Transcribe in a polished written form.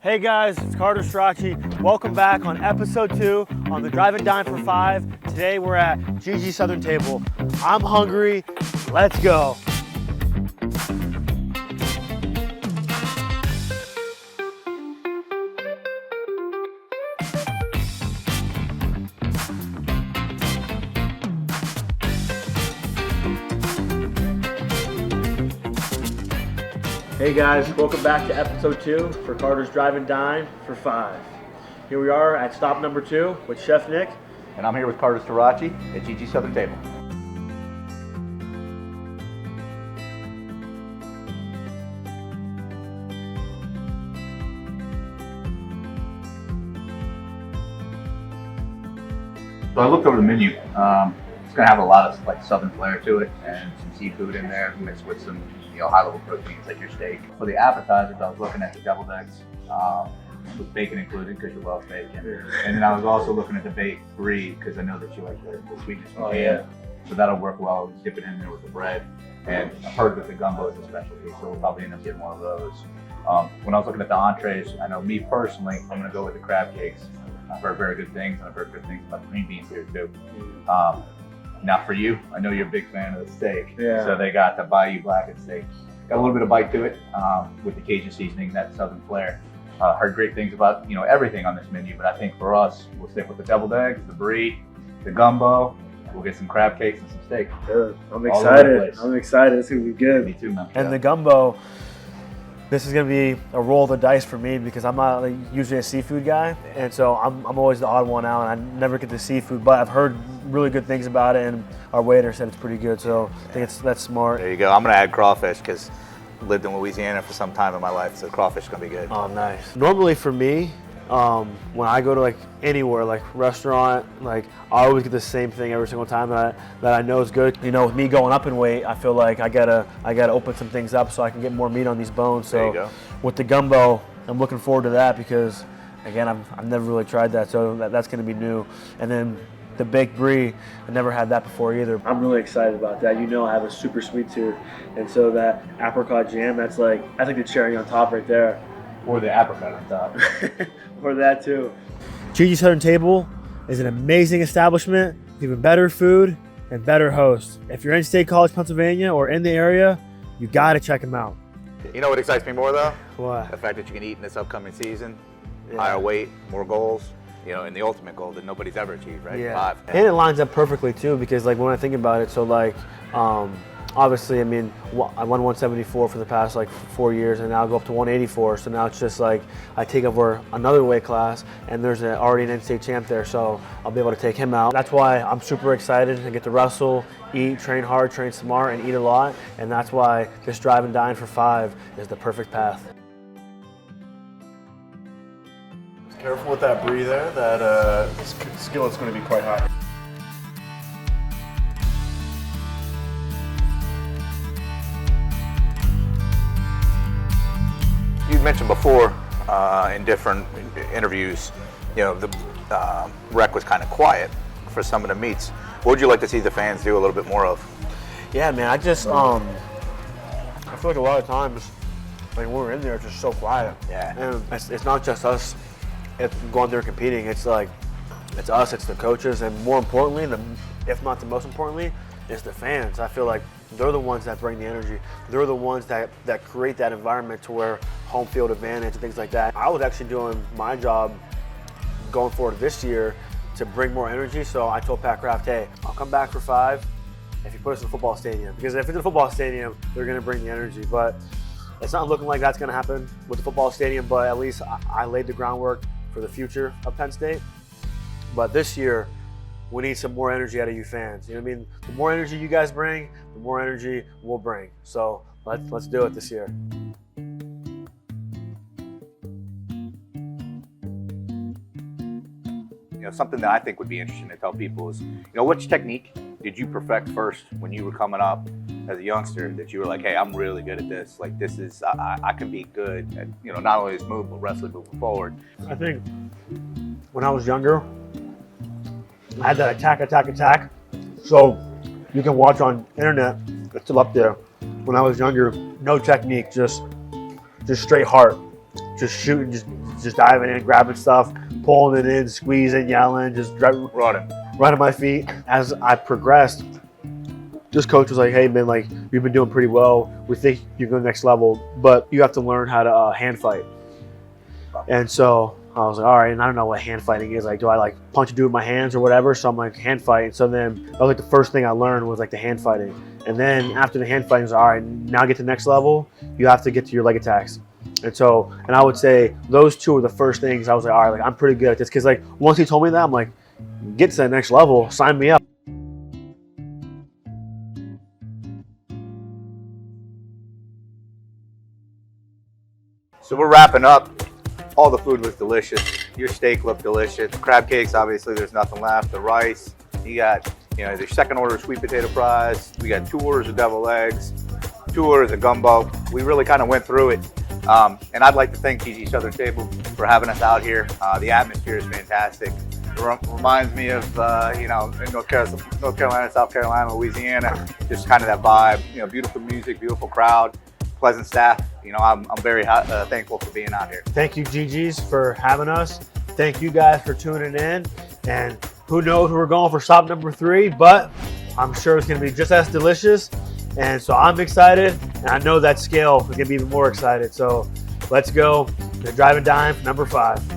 Hey guys, it's Carter Starocci. Welcome back on episode 2 on the Drive and Dine for 5. Today we're at Gigi Southern Table. I'm hungry. Let's go. Hey guys, welcome back to episode 2 for Carter's Drive and Dine for 5. Here we are at stop number 2 with Chef Nick. And I'm here with Carter Starocci at Gigi Southern Table. So I looked over the menu. It's going to have a lot of like southern flair to it and some seafood in there mixed with some high-level proteins like your steak. For the appetizers, I was looking at the deviled eggs with bacon included because you love bacon. And then I was also looking at the baked brie because I know that you like the sweetness from ham. So that'll work well. Dip it in there with the bread. And I've heard that the gumbo is a specialty, so we'll probably end up getting one of those. When I was looking at the entrees, I know me personally, I'm going to go with the crab cakes. I've heard very good things, and I've heard good things about the green beans here too. Now for you, I know you're a big fan of the steak. So they got the Bayou blackened steak. Got a little bit of bite to it with the Cajun seasoning, that southern flair. Heard great things about everything on this menu, but I think for us, we'll stick with the deviled eggs, the brie, the gumbo. We'll get some crab cakes and some steak. Good. I'm excited. I'm excited. It's gonna be good. Me too, man. And the gumbo, this is gonna be a roll of the dice for me because I'm not usually a seafood guy, and so I'm always the odd one out, and I never get the seafood. But I've heard really good things about it, and our waiter said it's pretty good. So I think that's smart. There you go. I'm gonna add crawfish because I lived in Louisiana for some time in my life, so crawfish is gonna be good. Oh, nice. Normally for me, when I go to anywhere, like restaurant, I always get the same thing every single time that I know is good. With me going up in weight, I feel like I gotta open some things up so I can get more meat on these bones. So there you go. With the gumbo, I'm looking forward to that because, again, I've never really tried that, so that's gonna be new. And then the baked brie, I never had that before either. I'm really excited about that. I have a super sweet tooth, and so that apricot jam, that's like the cherry on top right there. Or the apricot on top. Or that too. Gigi Southern Table is an amazing establishment, even better food and better hosts. If you're in State College, Pennsylvania, or in the area, you gotta check them out. You know what excites me more though? What? The fact that you can eat in this upcoming season, higher weight, more goals. And the ultimate goal that nobody's ever achieved, right? Yeah. 5. And it lines up perfectly too because when I think about it, so obviously, I won 174 for the past 4 years, and now I'll go up to 184. So now it's just I take over another weight class, and there's already an NCAA champ there, so I'll be able to take him out. That's why I'm super excited to get to wrestle, eat, train hard, train smart, and eat a lot. And that's why this Drive and Dine for 5 is the perfect path. Careful with that brie there. That skillet's going to be quite hot. You mentioned before in different interviews, the rec was kind of quiet for some of the meets. What would you like to see the fans do a little bit more of? Yeah, man, I just I feel like a lot of times when we're in there, it's just so quiet. Yeah. And it's not just us. It's going there competing. It's it's us, it's the coaches, and more importantly, if not the most importantly, is the fans. I feel like they're the ones that bring the energy. They're the ones that create that environment to where home field advantage and things like that. I was actually doing my job going forward this year to bring more energy. So I told Pat Kraft, hey, I'll come back for 5 if you put us in a football stadium. Because if it's a football stadium, they're going to bring the energy. But it's not looking like that's going to happen with the football stadium, but at least I laid the groundwork for the future of Penn State. But this year, we need some more energy out of you fans. The more energy you guys bring, the more energy we'll bring. So let's do it this year. Something that I think would be interesting to tell people is, which technique did you perfect first when you were coming up as a youngster that you were like, hey, I'm really good at this. This is, I can be good at, not only this move, but wrestling moving forward. I think when I was younger, I had that attack. So you can watch on internet, it's still up there. When I was younger, no technique, just straight heart. Just shooting, just just diving in, grabbing stuff, pulling it in, squeezing, yelling, just running my feet. As I progressed, this coach was like, hey man, like you've been doing pretty well. We think you go to the next level, but you have to learn how to hand fight. And so I was like, all right, and I don't know what hand fighting is. Like, do I like punch a dude with my hands or whatever? So I'm like, hand fight. So then that was like the first thing I learned was like the hand fighting. And then after the hand fighting, I was like, all right, now get to the next level. You have to get to your leg attacks. And so, and I would say those two were the first things I was like, all right, like I'm pretty good at this. Cause like once he told me that, I'm like, get to that next level, sign me up. So we're wrapping up. All the food was delicious. Your steak looked delicious. Crab cakes, obviously, there's nothing left. The rice, you got, the second order sweet potato fries. We got 2 orders of deviled eggs, 2 orders of gumbo. We really kind of went through it. And I'd like to thank Gigi Southern Table for having us out here. The atmosphere is fantastic. It reminds me of, in North Carolina, South Carolina, Louisiana, just kind of that vibe. Beautiful music, beautiful crowd, pleasant staff. I'm very thankful for being out here. Thank you, Gigi's, for having us. Thank you guys for tuning in. And who knows where we're going for stop number 3, but I'm sure it's going to be just as delicious. And so I'm excited, and I know that scale is going to be even more excited. So let's go to Drive and Dine for number 5.